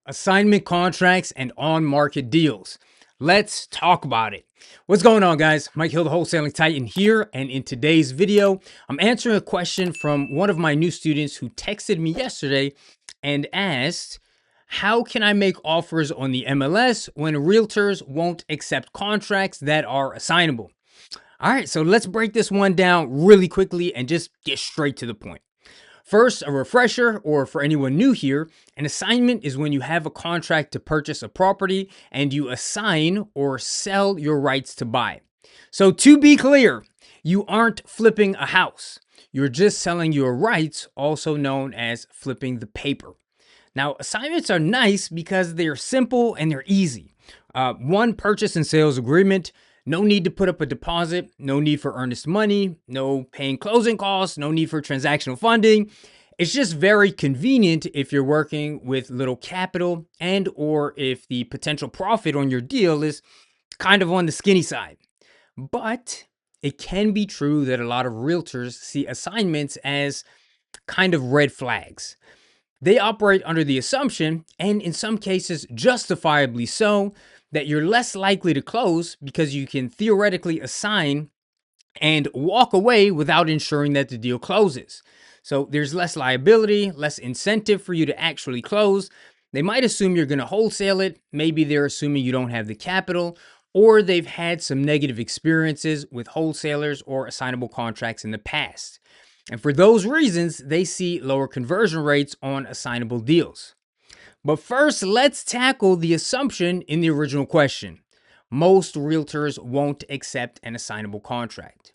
assignment contracts, and on-market deals. Let's talk about it. What's going on, guys? Mike Hill, the Wholesaling Titan here, and in today's video, I'm answering a question from one of my new students who texted me yesterday and asked, how can I make offers on the MLS when realtors won't accept contracts that are assignable? All right, so let's break this one down really quickly and just get straight to the point. First, a refresher, or for anyone new here, an assignment is when you have a contract to purchase a property and you assign or sell your rights to buy. So to be clear, you aren't flipping a house. You're just selling your rights, also known as flipping the paper. Now, assignments are nice because they're simple and they're easy. One purchase and sales agreement. No need to put up a deposit, no need for earnest money, no paying closing costs, no need for transactional funding. It's just very convenient if you're working with little capital and or if the potential profit on your deal is kind of on the skinny side. But it can be true that a lot of realtors see assignments as kind of red flags. They operate under the assumption, and in some cases justifiably so, that you're less likely to close because you can theoretically assign and walk away without ensuring that the deal closes. So there's less liability, less incentive for you to actually close. They might assume you're going to wholesale it. Maybe they're assuming you don't have the capital, or they've had some negative experiences with wholesalers or assignable contracts in the past. And for those reasons, they see lower conversion rates on assignable deals. But first, let's tackle the assumption in the original question. Most realtors won't accept an assignable contract.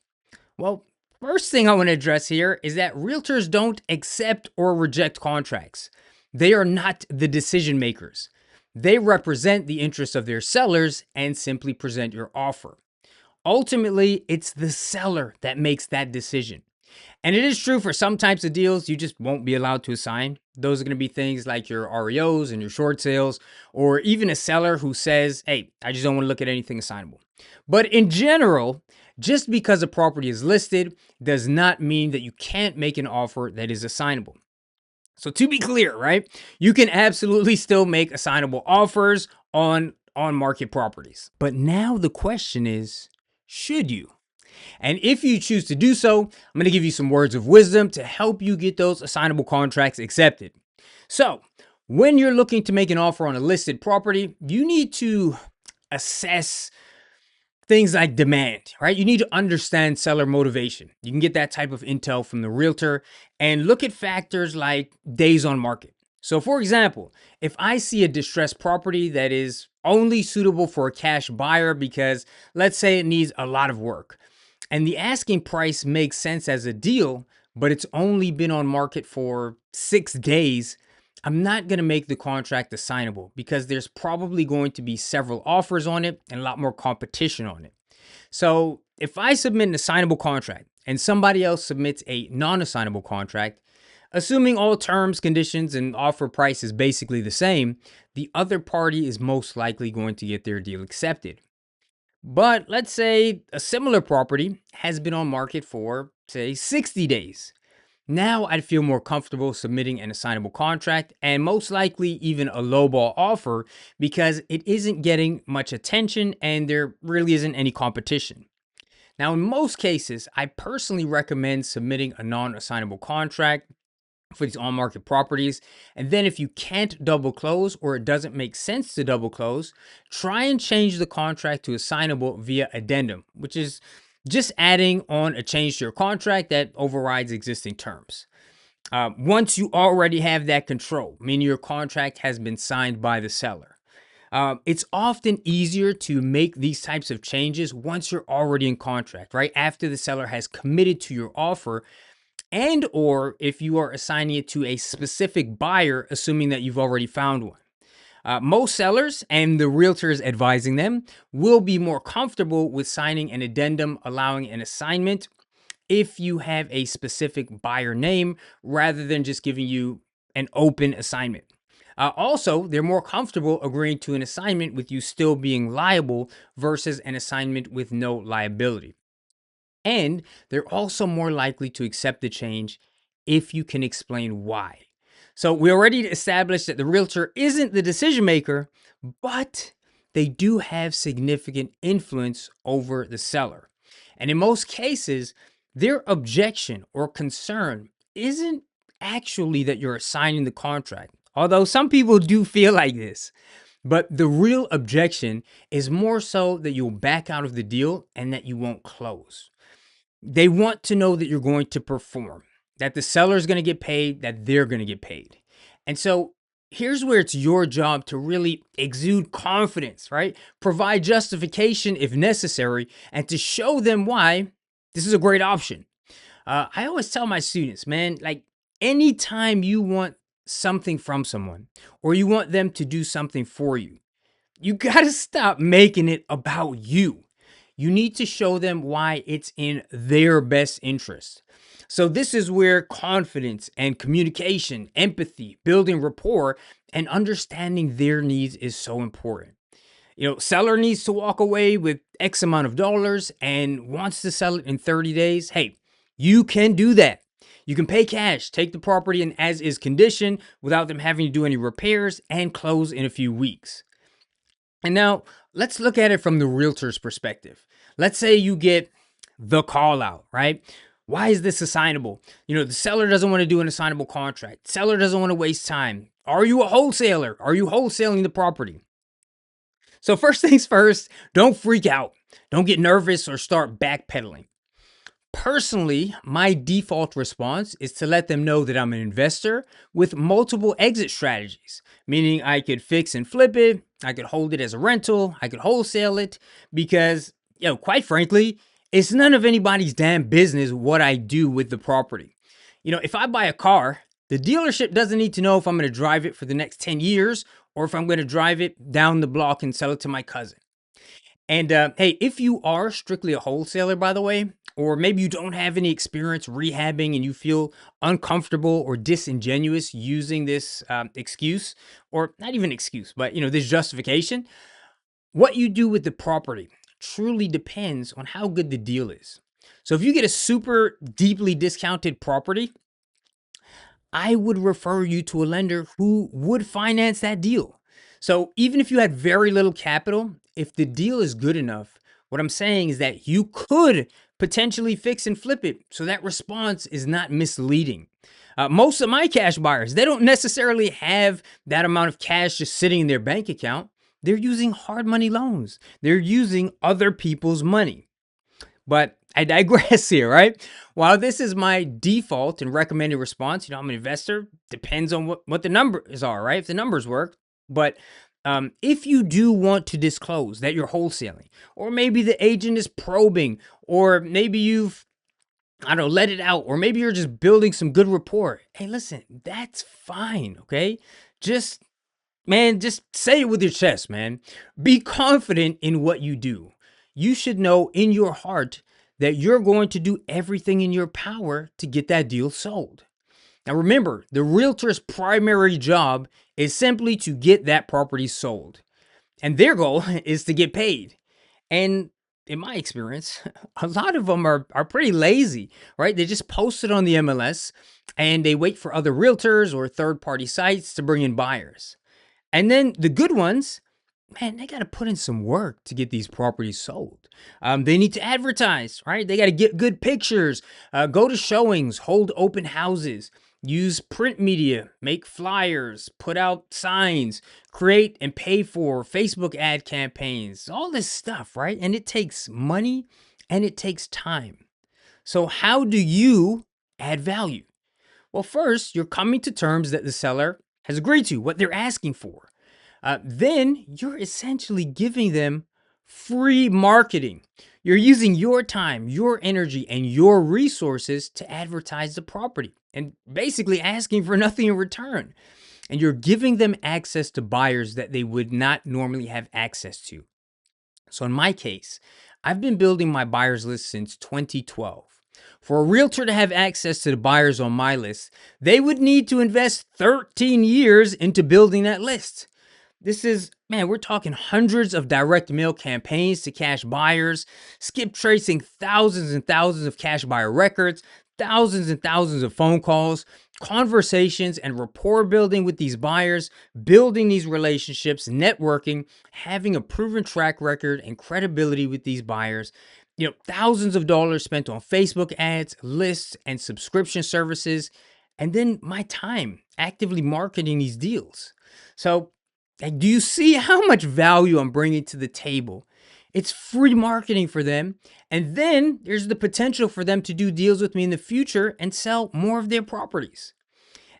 Well, first thing I want to address here is that realtors don't accept or reject contracts. They are not the decision makers. They represent the interests of their sellers and simply present your offer. Ultimately, it's the seller that makes that decision. And it is true for some types of deals, you just won't be allowed to assign. Those are going to be things like your REOs and your short sales, or even a seller who says, hey, I just don't want to look at anything assignable. But in general, just because a property is listed does not mean that you can't make an offer that is assignable. So to be clear, right, you can absolutely still make assignable offers on market properties. But now the question is, should you? And if you choose to do so, I'm going to give you some words of wisdom to help you get those assignable contracts accepted. So, when you're looking to make an offer on a listed property, you need to assess things like demand, right? You need to understand seller motivation. You can get that type of intel from the realtor and look at factors like days on market. So for example, if I see a distressed property that is only suitable for a cash buyer because let's say it needs a lot of work, and the asking price makes sense as a deal, but it's only been on market for 6 days, I'm not going to make the contract assignable because there's probably going to be several offers on it and a lot more competition on it. So if I submit an assignable contract and somebody else submits a non-assignable contract, assuming all terms, conditions, and offer price is basically the same, the other party is most likely going to get their deal accepted. But let's say a similar property has been on market for, say, 60 days. Now I'd feel more comfortable submitting an assignable contract and most likely even a lowball offer because it isn't getting much attention and there really isn't any competition. Now, in most cases, I personally recommend submitting a non-assignable contract for these on-market properties. And then if you can't double close or it doesn't make sense to double close, try and change the contract to assignable via addendum, which is just adding on a change to your contract that overrides existing terms. Once you already have that control, meaning your contract has been signed by the seller, it's often easier to make these types of changes once you're already in contract, right? After the seller has committed to your offer, and or if you are assigning it to a specific buyer, assuming that you've already found one. Most sellers and the realtors advising them will be more comfortable with signing an addendum allowing an assignment if you have a specific buyer name rather than just giving you an open assignment. Also, they're more comfortable agreeing to an assignment with you still being liable versus an assignment with no liability. And they're also more likely to accept the change if you can explain why. So we already established that the realtor isn't the decision maker, but they do have significant influence over the seller. And in most cases, their objection or concern isn't actually that you're assigning the contract, although some people do feel like this. But the real objection is more so that you'll back out of the deal and that you won't close. They want to know that you're going to perform, that the seller is going to get paid, that they're going to get paid. And so here's where it's your job to really exude confidence, right? Provide justification if necessary, and to show them why this is a great option. I always tell my students, man, like anytime you want something from someone or you want them to do something for you, you got to stop making it about you. You need to show them why it's in their best interest. So, this is where confidence and communication, empathy, building rapport, and understanding their needs is so important. Seller needs to walk away with X amount of dollars and wants to sell it in 30 days. Hey, you can do that. You can pay cash, take the property in as is condition without them having to do any repairs, and close in a few weeks. And now let's look at it from the realtor's perspective. Let's say you get the call out, right? Why is this assignable? The seller doesn't want to do an assignable contract. Seller doesn't want to waste time. Are you a wholesaler? Are you wholesaling the property? So first things first, don't freak out. Don't get nervous or start backpedaling. Personally, my default response is to let them know that I'm an investor with multiple exit strategies, meaning I could fix and flip it, I could hold it as a rental, I could wholesale it, because, quite frankly, it's none of anybody's damn business what I do with the property. If I buy a car, the dealership doesn't need to know if I'm going to drive it for the next 10 years or if I'm going to drive it down the block and sell it to my cousin. And hey, if you are strictly a wholesaler, by the way, or maybe you don't have any experience rehabbing and you feel uncomfortable or disingenuous using this excuse, or not even excuse, but this justification, what you do with the property truly depends on how good the deal is. So if you get a super deeply discounted property, I would refer you to a lender who would finance that deal. So even if you had very little capital, if the deal is good enough, what I'm saying is that you could potentially fix and flip it. So that response is not misleading. Most of my cash buyers, they don't necessarily have that amount of cash just sitting in their bank account. They're using hard money loans. They're using other people's money. But I digress here, right? While this is my default and recommended response, I'm an investor, depends on what the numbers are, right? If the numbers work. But if you do want to disclose that you're wholesaling, or maybe the agent is probing, or maybe you've, let it out, or maybe you're just building some good rapport. Hey, listen, that's fine, okay? Just say it with your chest, man. Be confident in what you do. You should know in your heart that you're going to do everything in your power to get that deal sold. Now remember, the realtor's primary job is simply to get that property sold. And their goal is to get paid. And in my experience, a lot of them are pretty lazy, right? They just post it on the MLS and they wait for other realtors or third-party sites to bring in buyers. And then the good ones, man, they got to put in some work to get these properties sold. They need to advertise, right? They got to get good pictures, go to showings, hold open houses, use print media, make flyers, put out signs, create and pay for Facebook ad campaigns, all this stuff, right? And it takes money and it takes time. So how do you add value? Well, first, you're coming to terms that the seller has agreed to, what they're asking for. Then you're essentially giving them free marketing. You're using your time, your energy, and your resources to advertise the property and basically asking for nothing in return. And you're giving them access to buyers that they would not normally have access to. So in my case, I've been building my buyers list since 2012. For a realtor to have access to the buyers on my list, they would need to invest 13 years into building that list. This is, man, we're talking hundreds of direct mail campaigns to cash buyers, skip tracing thousands and thousands of cash buyer records, thousands and thousands of phone calls, conversations and rapport building with these buyers, building these relationships, networking, having a proven track record and credibility with these buyers. Thousands of dollars spent on Facebook ads, lists, and subscription services, and then my time actively marketing these deals. So, like, do you see how much value I'm bringing to the table? It's free marketing for them. And then there's the potential for them to do deals with me in the future and sell more of their properties.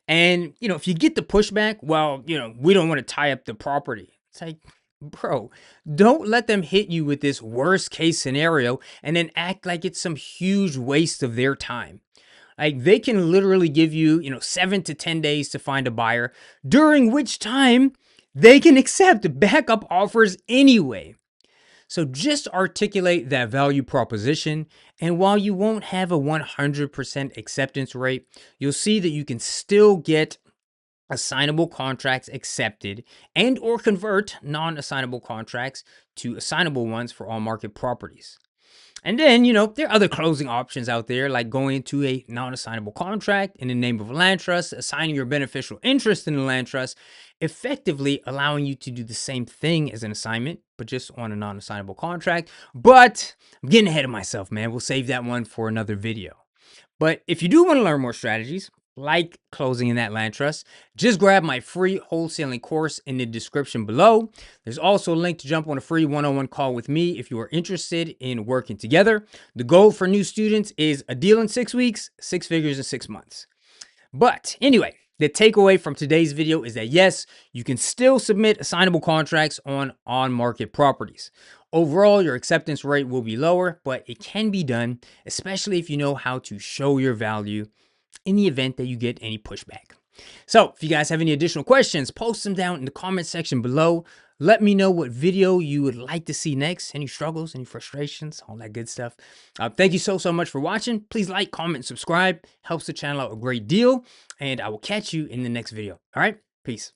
And, if you get the pushback, well, we don't want to tie up the property. It's like, bro, don't let them hit you with this worst case scenario and then act like it's some huge waste of their time. Like, they can literally give you, 7 to 10 days to find a buyer, during which time they can accept backup offers anyway. So just articulate that value proposition, and while you won't have a 100% acceptance rate, you'll see that you can still get assignable contracts accepted and or convert non-assignable contracts to assignable ones for on-market properties. And then, there are other closing options out there, like going into a non-assignable contract in the name of a land trust, assigning your beneficial interest in the land trust, effectively allowing you to do the same thing as an assignment, but just on a non-assignable contract. But I'm getting ahead of myself, man. We'll save that one for another video. But if you do want to learn more strategies, like closing in that land trust, just grab my free wholesaling course in the description below. There's also a link to jump on a free one-on-one call with me if you are interested in working together. The goal for new students is a deal in 6 weeks, 6 figures in 6 months. But anyway, the takeaway from today's video is that yes, you can still submit assignable contracts on market properties. Overall, your acceptance rate will be lower, but it can be done, especially if you know how to show your value in the event that you get any pushback. So if you guys have any additional questions, post them down in the comment section below. Let me know what video you would like to see next, any struggles, any frustrations, all that good stuff. Thank you so much for watching. Please like, comment, and subscribe. Helps the channel out a great deal. And I will catch you in the next video. All right, peace.